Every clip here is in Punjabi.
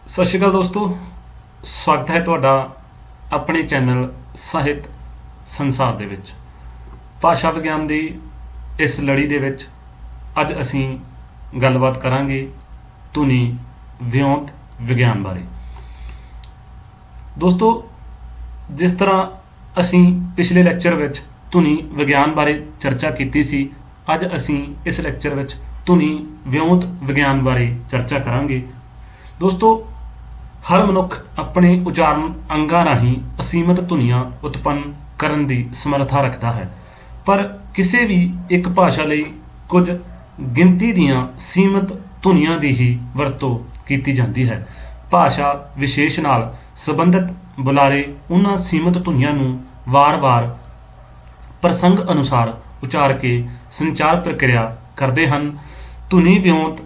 ਸਤਿ ਸ਼੍ਰੀ ਅਕਾਲ ਦੋਸਤੋ, ਸਵਾਗਤ ਹੈ ਤੁਹਾਡਾ ਆਪਣੇ ਚੈਨਲ ਸਾਹਿਤ ਸੰਸਾਰ ਦੇ ਵਿੱਚ। ਭਾਸ਼ਾ ਵਿਗਿਆਨ ਦੀ ਇਸ ਲੜੀ ਦੇ ਵਿੱਚ ਅੱਜ ਅਸੀਂ ਗੱਲਬਾਤ ਕਰਾਂਗੇ ਧੁਨੀ ਵਿਉਂਤ ਵਿਗਿਆਨ ਬਾਰੇ। ਦੋਸਤੋ, ਜਿਸ ਤਰ੍ਹਾਂ ਅਸੀਂ ਪਿਛਲੇ ਲੈਕਚਰ ਵਿੱਚ ਧੁਨੀ ਵਿਗਿਆਨ ਬਾਰੇ ਚਰਚਾ ਕੀਤੀ ਸੀ, ਅੱਜ ਅਸੀਂ ਇਸ ਲੈਕਚਰ ਵਿੱਚ ਧੁਨੀ ਵਿਉਂਤ ਵਿਗਿਆਨ ਬਾਰੇ ਚਰਚਾ ਕਰਾਂਗੇ। ਦੋਸਤੋ, ਹਰ ਮਨੁੱਖ ਆਪਣੇ ਉਚਾਰਨ ਅੰਗਾਂ ਰਾਹੀਂ ਅਸੀਮਤ ਧੁਨੀਆਂ ਉਤਪੰਨ ਕਰਨ ਦੀ ਸਮਰੱਥਾ ਰੱਖਦਾ ਹੈ, ਪਰ ਕਿਸੇ ਵੀ ਇੱਕ ਭਾਸ਼ਾ ਲਈ ਕੁਝ ਗਿਣਤੀ ਦੀਆਂ ਸੀਮਤ ਧੁਨੀਆਂ ਦੀ ਹੀ ਵਰਤੋਂ ਕੀਤੀ ਜਾਂਦੀ ਹੈ। ਭਾਸ਼ਾ ਵਿਸ਼ੇਸ਼ ਨਾਲ ਸੰਬੰਧਿਤ ਬੁਲਾਰੇ ਉਹਨਾਂ ਸੀਮਤ ਧੁਨੀਆਂ ਨੂੰ ਵਾਰ-ਵਾਰ ਪ੍ਰਸੰਗ ਅਨੁਸਾਰ ਉਚਾਰ ਕੇ ਸੰਚਾਰ ਪ੍ਰਕਿਰਿਆ ਕਰਦੇ ਹਨ। ਧੁਨੀ ਵਿਉਂਤ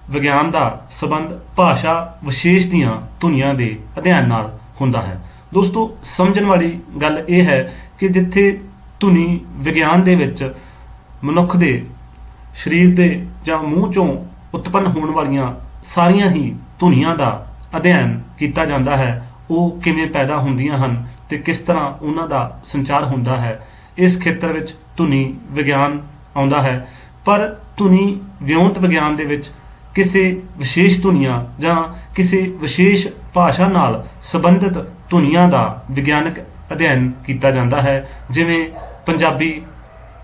ਵਿਗਿਆਨ ਦਾ ਸੰਬੰਧ ਭਾਸ਼ਾ ਵਿਸ਼ੇਸ਼ ਦੀਆਂ ਧੁਨੀਆਂ ਦੇ ਅਧਿਐਨ ਨਾਲ ਹੁੰਦਾ ਹੈ। ਦੋਸਤੋ, ਸਮਝਣ ਵਾਲੀ ਗੱਲ ਇਹ ਹੈ ਕਿ ਜਿੱਥੇ ਧੁਨੀ ਵਿਗਿਆਨ ਦੇ ਵਿੱਚ ਮਨੁੱਖ ਦੇ ਸਰੀਰ ਦੇ ਜਾਂ ਮੂੰਹ ਚੋਂ ਉਤਪੰਨ ਹੋਣ ਵਾਲੀਆਂ ਸਾਰੀਆਂ ਹੀ ਧੁਨੀਆਂ ਦਾ ਅਧਿਐਨ ਕੀਤਾ ਜਾਂਦਾ ਹੈ, ਉਹ ਕਿਵੇਂ ਪੈਦਾ ਹੁੰਦੀਆਂ ਹਨ ਤੇ ਕਿਸ ਤਰ੍ਹਾਂ ਉਹਨਾਂ ਦਾ ਸੰਚਾਰ ਹੁੰਦਾ ਹੈ, ਇਸ ਖੇਤਰ ਵਿੱਚ ਧੁਨੀ ਵਿਗਿਆਨ ਆਉਂਦਾ ਹੈ। ਪਰ ਧੁਨੀ ਵਿਉਂਤ ਵਿਗਿਆਨ ਦੇ ਵਿੱਚ ਕਿਸੇ ਵਿਸ਼ੇਸ਼ ਧੁਨੀਆਂ ਜਾਂ ਕਿਸੇ ਵਿਸ਼ੇਸ਼ ਭਾਸ਼ਾ ਨਾਲ ਸੰਬੰਧਿਤ ਧੁਨੀਆਂ ਦਾ ਵਿਗਿਆਨਕ ਅਧਿਐਨ ਕੀਤਾ ਜਾਂਦਾ ਹੈ, ਜਿਵੇਂ ਪੰਜਾਬੀ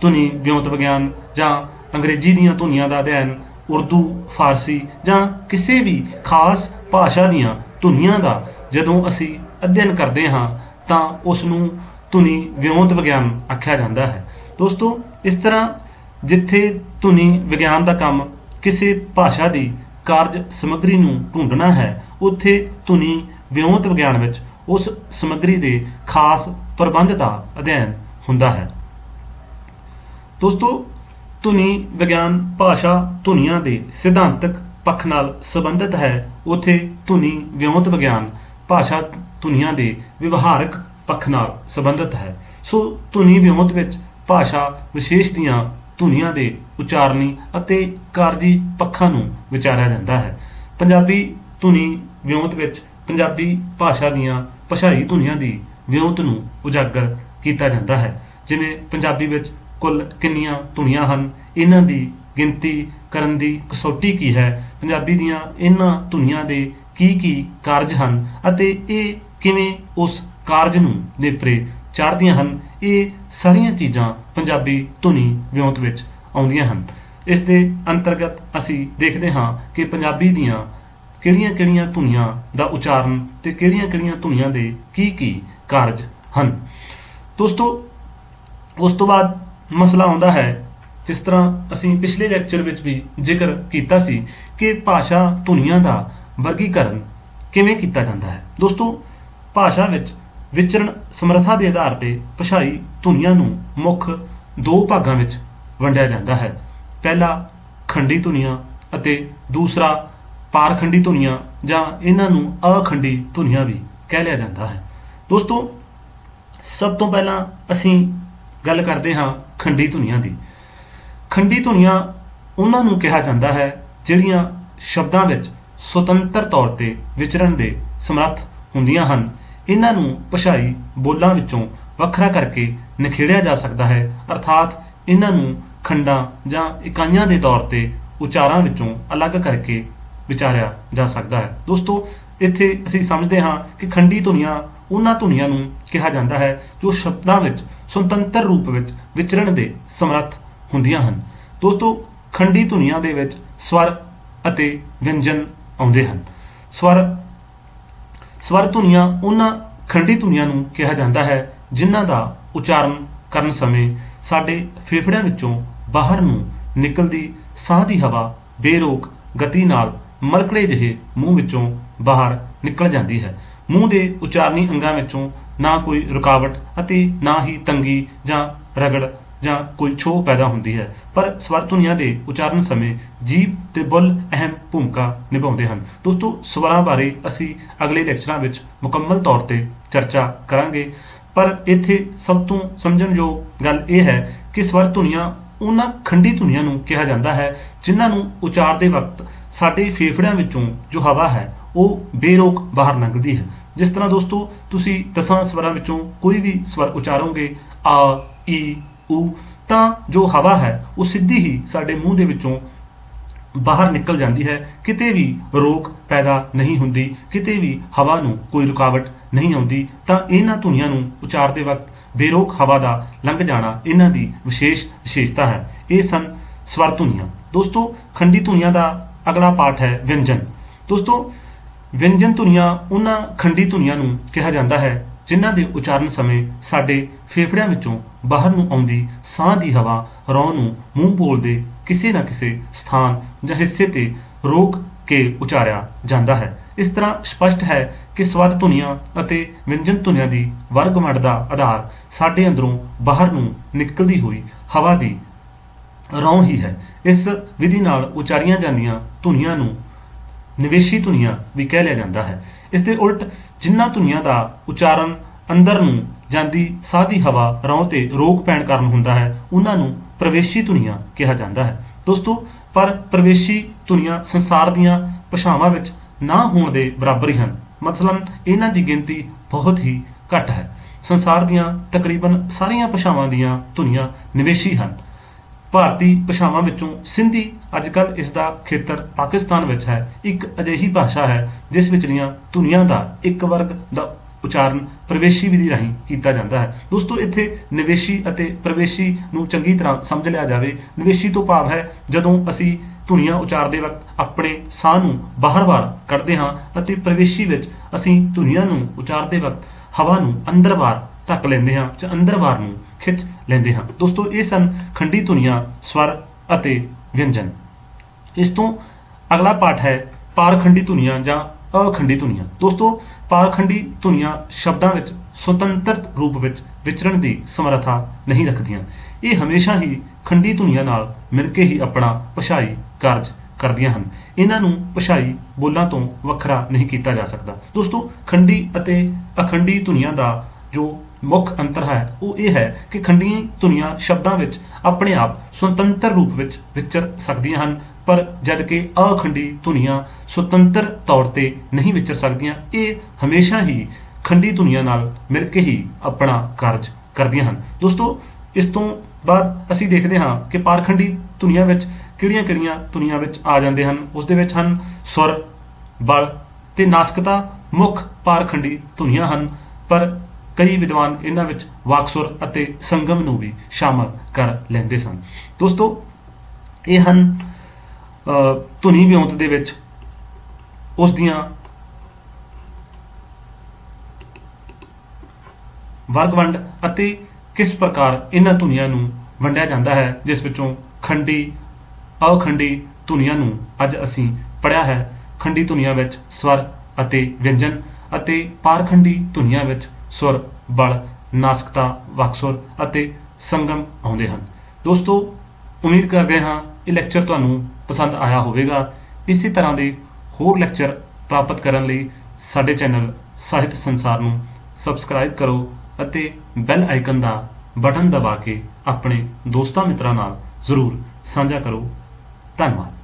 ਧੁਨੀ ਵਿਉਂਤ ਵਿਗਿਆਨ ਜਾਂ ਅੰਗਰੇਜ਼ੀ ਦੀਆਂ ਧੁਨੀਆਂ ਦਾ ਅਧਿਐਨ, ਉਰਦੂ, ਫਾਰਸੀ ਜਾਂ ਕਿਸੇ ਵੀ ਖਾਸ ਭਾਸ਼ਾ ਦੀਆਂ ਧੁਨੀਆਂ ਦਾ ਜਦੋਂ ਅਸੀਂ ਅਧਿਐਨ ਕਰਦੇ ਹਾਂ ਤਾਂ ਉਸ ਨੂੰ ਧੁਨੀ ਵਿਉਂਤ ਵਿਗਿਆਨ ਆਖਿਆ ਜਾਂਦਾ ਹੈ। ਦੋਸਤੋ, ਇਸ ਤਰ੍ਹਾਂ ਜਿੱਥੇ ਧੁਨੀ ਵਿਗਿਆਨ ਦਾ ਕੰਮ ਕਿਸੇ ਭਾਸ਼ਾ ਦੀ ਕਾਰਜ ਸਮੱਗਰੀ ਨੂੰ ਢੂੰਡਣਾ ਹੈ, ਉੱਥੇ ਧੁਨੀ ਵਿਉਂਤ ਵਿਗਿਆਨ ਵਿੱਚ ਉਸ ਸਮੱਗਰੀ ਦੇ ਖਾਸ ਪ੍ਰਬੰਧ ਦਾ ਅਧਿਐਨ ਹੁੰਦਾ ਹੈ। ਦੋਸਤੋ, ਧੁਨੀ ਵਿਗਿਆਨ ਭਾਸ਼ਾ ਧੁਨੀਆਂ ਦੇ ਸਿਧਾਂਤਕ ਪੱਖ ਨਾਲ ਸੰਬੰਧਿਤ ਹੈ, ਉੱਥੇ ਧੁਨੀ ਵਿਉਂਤ ਵਿਗਿਆਨ ਭਾਸ਼ਾ ਧੁਨੀਆਂ ਦੇ ਵਿਵਹਾਰਕ ਪੱਖ ਨਾਲ ਸੰਬੰਧਿਤ ਹੈ। ਸੋ ਧੁਨੀ ਵਿਉਂਤ ਵਿੱਚ ਭਾਸ਼ਾ ਵਿਸ਼ੇਸ਼ ਦੀਆਂ ਧੁਨੀਆਂ ਦੇ ਉਚਾਰਨੀ ਅਤੇ ਕਾਰਜੀ ਪੱਖਾਂ ਨੂੰ ਵਿਚਾਰਿਆ ਜਾਂਦਾ ਹੈ। ਪੰਜਾਬੀ ਧੁਨੀ ਵਿਉਂਤ ਵਿੱਚ ਪੰਜਾਬੀ ਭਾਸ਼ਾ ਦੀਆਂ ਭਾਸ਼ਾਈ ਧੁਨੀਆਂ ਦੀ ਵਿਉਂਤ ਨੂੰ ਉਜਾਗਰ ਕੀਤਾ ਜਾਂਦਾ ਹੈ, ਜਿਵੇਂ ਪੰਜਾਬੀ ਵਿੱਚ ਕੁੱਲ ਕਿੰਨੀਆਂ ਧੁਨੀਆਂ ਹਨ, ਇਹਨਾਂ ਦੀ ਗਿਣਤੀ ਕਰਨ ਦੀ ਕਸੌਟੀ ਕੀ ਹੈ, ਪੰਜਾਬੀ ਦੀਆਂ ਇਹਨਾਂ ਧੁਨੀਆਂ ਦੇ ਕੀ ਕਾਰਜ ਹਨ ਅਤੇ ਇਹ ਕਿਵੇਂ ਉਸ ਕਾਰਜ ਨੂੰ ਨੇਪਰੇ ਚਾੜ੍ਹਦੀਆਂ ਹਨ, ਇਹ ਸਾਰੀਆਂ ਚੀਜ਼ਾਂ ਪੰਜਾਬੀ ਧੁਨੀ ਵਿਉਂਤ ਵਿੱਚ ਆਉਂਦੀਆਂ ਹਨ। ਇਸ ਦੇ ਅੰਤਰਗਤ ਅਸੀਂ ਦੇਖਦੇ ਹਾਂ ਕਿ ਪੰਜਾਬੀ ਦੀਆਂ ਕਿਹੜੀਆਂ ਧੁਨੀਆਂ ਦਾ ਉਚਾਰਨ ਤੇ ਕਿਹੜੀਆਂ ਧੁਨੀਆਂ ਦੇ ਕੀ ਕਾਰਜ ਹਨ। ਦੋਸਤੋ, ਉਸ ਤੋਂ ਬਾਅਦ ਮਸਲਾ ਆਉਂਦਾ ਹੈ, ਜਿਸ ਤਰ੍ਹਾਂ ਅਸੀਂ ਪਿਛਲੇ ਲੈਕਚਰ ਵਿੱਚ ਵੀ ਜ਼ਿਕਰ ਕੀਤਾ ਸੀ ਕਿ ਭਾਸ਼ਾ ਧੁਨੀਆਂ ਦਾ ਵਰਗੀਕਰਨ ਕਿਵੇਂ ਕੀਤਾ ਜਾਂਦਾ ਹੈ। ਦੋਸਤੋ, ਭਾਸ਼ਾ ਵਿੱਚ ਵਿਚਰਨ ਸਮਰੱਥਾ ਦੇ ਆਧਾਰ ਤੇ ਭਾਸ਼ਾਈ ਧੁਨੀਆਂ ਨੂੰ ਮੁੱਖ ਦੋ ਭਾਗਾਂ ਵਿੱਚ ਵੰਡਿਆ ਜਾਂਦਾ ਹੈ। ਪਹਿਲਾ ਖੰਡੀ ਧੁਨੀਆਂ ਅਤੇ ਦੂਸਰਾ ਪਾਰਖੰਡੀ ਧੁਨੀਆਂ, ਜਾਂ ਇਹਨਾਂ ਨੂੰ ਅਖੰਡੀ ਧੁਨੀਆਂ ਵੀ ਕਹਿ ਲਿਆ ਜਾਂਦਾ ਹੈ। ਦੋਸਤੋ, ਸਭ ਤੋਂ ਪਹਿਲਾਂ ਅਸੀਂ ਗੱਲ ਕਰਦੇ ਹਾਂ ਖੰਡੀ ਧੁਨੀਆਂ ਦੀ। ਖੰਡੀ ਧੁਨੀਆਂ ਉਹਨਾਂ ਨੂੰ ਕਿਹਾ ਜਾਂਦਾ ਹੈ ਜਿਹੜੀਆਂ ਸ਼ਬਦਾਂ ਵਿੱਚ ਸੁਤੰਤਰ ਤੌਰ ਤੇ ਵਿਚਰਨ ਦੇ ਸਮਰੱਥ ਹੁੰਦੀਆਂ ਹਨ। ਇਹਨਾਂ ਨੂੰ ਭਾਸ਼ਾਈ ਬੋਲਾਂ ਵਿੱਚੋਂ ਵੱਖਰਾ ਕਰਕੇ ਨਿਖੇੜਿਆ ਜਾ ਸਕਦਾ ਹੈ, ਅਰਥਾਤ ਇਹਨਾਂ ਨੂੰ ਖੰਡਾਂ ਜਾਂ ਇਕਾਈਆਂ ਦੇ ਤੌਰ ਤੇ ਉਚਾਰਾਂ ਵਿੱਚੋਂ ਅਲੱਗ ਕਰਕੇ ਵਿਚਾਰਿਆ ਜਾ ਸਕਦਾ ਹੈ। ਦੋਸਤੋ, ਇੱਥੇ ਅਸੀਂ ਸਮਝਦੇ ਹਾਂ ਕਿ ਖੰਡੀ ਧੁਨੀਆਂ ਉਹਨਾਂ ਧੁਨੀਆਂ ਨੂੰ ਕਿਹਾ ਜਾਂਦਾ ਹੈ ਜੋ ਸ਼ਬਦਾਂ ਵਿੱਚ ਸੁਤੰਤਰ ਰੂਪ ਵਿੱਚ ਵਿਚਰਨ ਦੇ ਸਮਰੱਥ ਹੁੰਦੀਆਂ ਹਨ। ਦੋਸਤੋ, ਖੰਡੀ ਧੁਨੀਆਂ ਦੇ ਵਿੱਚ ਸਵਰ ਅਤੇ ਵਿਅੰਜਨ ਆਉਂਦੇ ਹਨ। ਸਵਰ ਧੁਨੀਆਂ ਉਹਨਾਂ ਖੰਡੀ ਧੁਨੀਆਂ ਨੂੰ ਕਿਹਾ ਜਾਂਦਾ ਹੈ ਜਿਨ੍ਹਾਂ ਦਾ ਉਚਾਰਨ ਕਰਨ ਸਮੇਂ ਸਾਡੇ ਫੇਫੜਿਆਂ ਵਿੱਚੋਂ ਬਾਹਰ ਨੂੰ ਨਿਕਲਦੀ ਸਾਹ ਦੀ ਹਵਾ ਬੇਰੋਕ ਗਤੀ ਨਾਲ ਮਲਕੜੇ ਜਿਹੇ ਮੂੰਹ ਵਿੱਚੋਂ ਬਾਹਰ ਨਿਕਲ ਜਾਂਦੀ ਹੈ। ਮੂੰਹ ਦੇ ਉਚਾਰਨੀ ਅੰਗਾਂ ਵਿੱਚੋਂ ਨਾ ਕੋਈ ਰੁਕਾਵਟ ਅਤੇ ਨਾ ਹੀ ਤੰਗੀ ਜਾਂ ਰਗੜ ਜਾਂ ਕੋਈ ਛੋਹ ਪੈਦਾ ਹੁੰਦੀ ਹੈ, ਪਰ ਸਵਰ ਧੁਨੀਆਂ ਦੇ ਉਚਾਰਨ ਸਮੇਂ ਜੀਭ ਤੇ ਬੁੱਲ ਅਹਿਮ ਭੂਮਿਕਾ ਨਿਭਾਉਂਦੇ ਹਨ। ਦੋਸਤੋ, ਸਵਰਾਂ ਬਾਰੇ ਅਸੀਂ ਅਗਲੇ ਲੈਕਚਰਾਂ ਵਿੱਚ ਮੁਕੰਮਲ ਤੌਰ ਤੇ ਚਰਚਾ ਕਰਾਂਗੇ, ਪਰ ਇੱਥੇ ਸਭ ਤੋਂ ਸਮਝਣਯੋਗ ਗੱਲ ਇਹ ਹੈ ਕਿ ਸਵਰ ਧੁਨੀਆਂ ਉਹਨਾਂ ਖੰਡੀ ਧੁਨੀਆਂ ਨੂੰ ਕਿਹਾ ਜਾਂਦਾ ਹੈ ਜਿਨ੍ਹਾਂ ਨੂੰ ਉਚਾਰਦੇ ਵਕਤ ਸਾਡੇ ਫੇਫੜਿਆਂ ਵਿੱਚੋਂ ਜੋ ਹਵਾ ਹੈ ਉਹ ਬੇਰੋਕ ਬਾਹਰ ਲੰਘਦੀ ਹੈ। ਜਿਸ ਤਰ੍ਹਾਂ ਦੋਸਤੋ ਤੁਸੀਂ 10 ਸਵਰਾਂ ਵਿੱਚੋਂ ਕੋਈ ਵੀ ਸਵਰ ਉਚਾਰੋਗੇ ਆ, ਈ, ਊ, ਤਾਂ ਜੋ ਹਵਾ ਹੈ ਉਹ ਸਿੱਧੀ ਹੀ ਸਾਡੇ ਮੂੰਹ ਦੇ ਵਿੱਚੋਂ ਬਾਹਰ ਨਿਕਲ ਜਾਂਦੀ ਹੈ। ਕਿਤੇ ਵੀ ਰੋਕ ਪੈਦਾ ਨਹੀਂ ਹੁੰਦੀ, ਕਿਤੇ ਵੀ ਹਵਾ ਨੂੰ ਕੋਈ ਰੁਕਾਵਟ ਨਹੀਂ ਆਉਂਦੀ। ਤਾਂ ਇਹਨਾਂ ਧੁਨੀਆਂ ਨੂੰ ਉਚਾਰਦੇ ਵਕਤ ਬੇਰੋਕ ਹਵਾ ਦਾ ਲੰਘ ਜਾਣਾ ਇਹਨਾਂ ਦੀ ਵਿਸ਼ੇਸ਼ਤਾ ਹੈ। ਇਹ ਸਨ ਸਵਰ ਧੁਨੀਆਂ। ਦੋਸਤੋ ਖੰਡੀ ਧੁਨੀਆਂ ਦਾ ਅਗਲਾ ਪਾਠ ਹੈ ਵਿਅੰਜਨ। ਦੋਸਤੋ ਵਿਅੰਜਨ ਧੁਨੀਆਂ ਉਹਨਾਂ ਖੰਡੀ ਧੁਨੀਆਂ ਨੂੰ ਕਿਹਾ ਜਾਂਦਾ ਹੈ ਜਿਨ੍ਹਾਂ ਦੇ ਉਚਾਰਨ ਸਮੇਂ ਸਾਡੇ ਫੇਫੜਿਆਂ ਵਿੱਚੋਂ ਬਾਹਰ ਨੂੰ ਆਉਂਦੀ ਸਾਹ ਦੀ ਹਵਾ ਰੌਂ ਨੂੰ ਮੂੰਹ ਬੋਲ ਦੇ ਕਿਸੇ ਨਾ ਕਿਸੇ ਸਥਾਨ ਜਾਂ ਹਿੱਸੇ ਤੇ ਰੋਕ ਕੇ ਉਚਾਰਿਆ ਜਾਂਦਾ ਹੈ। ਇਸ ਤਰ੍ਹਾਂ ਸਪਸ਼ਟ ਹੈ ਕਿ ਸਵਰ ਧੁਨੀਆਂ ਅਤੇ ਵਿਅੰਜਨ ਧੁਨੀਆਂ ਦੀ ਵਰਗਮੰਡ ਦਾ ਆਧਾਰ ਸਾਡੇ ਅੰਦਰੋਂ ਬਾਹਰ ਨੂੰ ਨਿਕਲਦੀ ਹੋਈ ਹਵਾ ਦੀ ਰੌਂ ਹੀ ਹੈ। ਇਸ ਵਿਧੀ ਨਾਲ ਉਚਾਰੀਆਂ ਜਾਂਦੀਆਂ ਧੁਨੀਆਂ ਨੂੰ ਨਿਵੇਸ਼ੀ ਧੁਨੀਆਂ ਵੀ ਕਹਿ ਲਿਆ ਜਾਂਦਾ ਹੈ। ਇਸ ਦੇ ਉਲਟ ਜਿਨ੍ਹਾਂ ਧੁਨੀਆਂ ਦਾ ਉਚਾਰਨ ਅੰਦਰ ਨੂੰ ਜਾਂਦੀ ਸਾਹ ਦੀ ਹਵਾ ਰੌਂ ਤੇ ਰੋਕ ਪੈਣ ਕਾਰਨ ਹੁੰਦਾ ਹੈ ਉਹਨਾਂ ਨੂੰ ਪ੍ਰਵੇਸ਼ੀ ਧੁਨੀਆਂ ਕਿਹਾ ਜਾਂਦਾ ਹੈ। ਦੋਸਤੋ ਪਰ ਪ੍ਰਵੇਸ਼ੀ ਧੁਨੀਆਂ ਸੰਸਾਰ ਦੀਆਂ ਭਾਸ਼ਾਵਾਂ ਵਿੱਚ ਨਾ ਹੋਣ ਦੇ ਬਰਾਬਰ ਹੀ ਹਨ। ਮਤਲਬ ਇਹਨਾਂ ਦੀ ਗਿਣਤੀ ਬਹੁਤ ਹੀ ਘੱਟ ਹੈ। ਸੰਸਾਰ ਦੀਆਂ ਤਕਰੀਬਨ ਸਾਰੀਆਂ ਭਾਸ਼ਾਵਾਂ ਦੀਆਂ ਧੁਨੀਆਂ ਨਿਵੇਸ਼ੀ ਹਨ। ਭਾਰਤੀ ਭਾਸ਼ਾਵਾਂ ਵਿੱਚੋਂ ਸਿੰਧੀ ਅੱਜਕੱਲ ਇਸ ਦਾ ਖੇਤਰ ਪਾਕਿਸਤਾਨ ਵਿੱਚ ਹੈ, ਇੱਕ ਅਜਿਹੀ ਭਾਸ਼ਾ ਹੈ ਜਿਸ ਵਿਚਲੀਆਂ ਧੁਨੀਆਂ ਦਾ ਇੱਕ ਵਰਗ ਦਾ ਉਚਾਰਨ ਪ੍ਰਵੇਸ਼ੀ ਵਿਧੀ ਰਾਹੀਂ ਕੀਤਾ ਜਾਂਦਾ ਹੈ। ਦੋਸਤੋ ਇੱਥੇ ਨਿਵੇਸ਼ੀ ਅਤੇ ਪ੍ਰਵੇਸ਼ੀ ਨੂੰ ਚੰਗੀ ਤਰ੍ਹਾਂ ਸਮਝ ਲਿਆ ਜਾਵੇ। ਨਿਵੇਸ਼ੀ ਤੋਂ ਭਾਵ ਹੈ ਜਦੋਂ ਅਸੀਂ ਧੁਨੀਆਂ ਉਚਾਰਦੇ ਵਕਤ ਆਪਣੇ ਸਾਹ ਨੂੰ ਬਾਹਰ-ਬਾਹਰ ਕੱਢਦੇ ਹਾਂ ਅਤੇ ਪ੍ਰਵੇਸ਼ੀ ਵਿੱਚ ਅਸੀਂ ਧੁਨੀਆਂ ਨੂੰ ਉਚਾਰਦੇ ਵਕਤ ਹਵਾ ਨੂੰ ਅੰਦਰ-ਬਾਹਰ ਧੱਕ ਲੈਂਦੇ ਹਾਂ ਜਾਂ ਅੰਦਰ-ਬਾਹਰ ਨੂੰ ਖਿੱਚ ਲੈਂਦੇ ਹਾਂ। ਦੋਸਤੋ ਇਹ ਸਨ ਖੰਡੀ ਧੁਨੀਆਂ, ਸਵਰ ਅਤੇ ਵਿਅੰਜਨ। ਇਸ ਤੋਂ ਅਗਲਾ ਪਾਠ ਹੈ ਪਾਰਖੰਡੀ ਧੁਨੀਆਂ ਜਾਂ ਅਖੰਡੀ ਧੁਨੀਆਂ। ਦੋਸਤੋ ਪਾਰਖੰਡੀ ਧੁਨੀਆਂ ਸ਼ਬਦਾਂ ਵਿੱਚ ਸੁਤੰਤਰ ਰੂਪ ਵਿੱਚ ਵਿਚਰਨ ਦੀ ਸਮਰੱਥਾ ਨਹੀਂ ਰੱਖਦੀਆਂ। ਇਹ ਹਮੇਸ਼ਾ ਹੀ ਖੰਡੀ ਧੁਨੀਆਂ ਨਾਲ ਮਿਲ ਕੇ ਹੀ ਆਪਣਾ ਭਾਸ਼ਾਈ ਕਾਰਜ ਕਰਦੀਆਂ ਹਨ। ਇਹਨਾਂ ਨੂੰ ਭਾਸ਼ਾਈ ਬੋਲਾਂ ਤੋਂ ਵੱਖਰਾ ਨਹੀਂ ਕੀਤਾ ਜਾ ਸਕਦਾ। ਦੋਸਤੋ ਖੰਡੀ ਅਤੇ ਅਖੰਡੀ ਧੁਨੀਆਂ ਦਾ ਜੋ ਮੁੱਖ ਅੰਤਰ ਹੈ ਉਹ ਇਹ ਹੈ ਕਿ ਖੰਡੀ ਧੁਨੀਆਂ ਸ਼ਬਦਾਂ ਵਿੱਚ ਆਪਣੇ ਆਪ ਸੁਤੰਤਰ ਰੂਪ ਵਿੱਚ ਵਿਚਰ ਸਕਦੀਆਂ ਹਨ, ਪਰ ਜਦ ਕਿ ਅਖੰਡੀ ਧੁਨੀਆਂ ਸੁਤੰਤਰ ਤੌਰ ਤੇ ਨਹੀਂ ਵਿਚਰ ਸਕਦੀਆਂ। ਇਹ ਹਮੇਸ਼ਾ ਹੀ ਖੰਡੀ ਧੁਨੀਆਂ ਨਾਲ ਮਿਲ ਕੇ ਹੀ ਆਪਣਾ ਕਾਰਜ ਕਰਦੀਆਂ ਹਨ। ਦੋਸਤੋ ਇਸ ਤੋਂ ਬਾਅਦ ਅਸੀਂ ਦੇਖਦੇ ਹਾਂ ਕਿ ਪਾਰਖੰਡੀ ਧੁਨੀਆਂ ਵਿੱਚ ਕਿਹੜੀਆਂ-ਕਿਹੜੀਆਂ ਧੁਨੀਆਂ ਵਿੱਚ ਆ ਜਾਂਦੇ ਹਨ। ਉਸ ਦੇ ਵਿੱਚ ਹਨ ਸੁਰ, ਬਲ ਤੇ ਨਾਸਿਕਤਾ ਮੁੱਖ ਪਾਰਖੰਡੀ ਧੁਨੀਆਂ ਹਨ, ਪਰ ਕਈ ਵਿਦਵਾਨ ਇਹਨਾਂ ਵਿੱਚ ਵਾਕਸੁਰ ਅਤੇ ਸੰਗਮ ਨੂੰ ਵੀ ਸ਼ਾਮਲ ਕਰ ਲੈਂਦੇ ਸਨ। ਦੋਸਤੋ ਇਹ ਹਨ ਧੁਨੀ ਵਿਉਂਤ ਦੇ ਵਿੱਚ ਉਸ ਦੀਆਂ ਵਰਗਵੰਡ ਅਤੇ ਕਿਸ ਪ੍ਰਕਾਰ ਇਹਨਾਂ ਧੁਨੀਆਂ ਨੂੰ ਵੰਡਿਆ ਜਾਂਦਾ ਹੈ, ਜਿਸ ਵਿੱਚੋਂ ਖੰਡੀ ਅਖੰਡੀ ਧੁਨੀਆਂ ਨੂੰ ਅੱਜ ਅਸੀਂ ਪੜ੍ਹਿਆ ਹੈ। ਖੰਡੀ ਧੁਨੀਆਂ ਵਿੱਚ ਸਵਰ ਅਤੇ ਵਿਅੰਜਨ ਅਤੇ ਪਾਰਖੰਡੀ ਧੁਨੀਆਂ ਵਿੱਚ ਸੁਰ, ਬਲ, ਨਾਸਿਕਤਾ, ਵਾਕਸੁਰ ਅਤੇ ਸੰਗਮ ਆਉਂਦੇ ਹਨ। ਦੋਸਤੋ ਉਮੀਦ ਕਰਦੇ ਹਾਂ ਇਹ ਲੈਕਚਰ ਤੁਹਾਨੂੰ ਪਸੰਦ ਆਇਆ ਹੋਵੇਗਾ। ਇਸੇ ਤਰ੍ਹਾਂ ਦੇ ਹੋਰ ਲੈਕਚਰ ਪ੍ਰਾਪਤ ਕਰਨ ਲਈ ਸਾਡੇ ਚੈਨਲ ਸਾਹਿਤ ਸੰਸਾਰ ਨੂੰ ਸਬਸਕ੍ਰਾਈਬ ਕਰੋ ਅਤੇ ਬੈਲ ਆਈਕਨ ਦਾ ਬਟਨ ਦਬਾ ਕੇ ਆਪਣੇ ਦੋਸਤਾਂ ਮਿੱਤਰਾਂ ਨਾਲ ਜ਼ਰੂਰ ਸਾਂਝਾ ਕਰੋ। ਧੰਨਵਾਦ।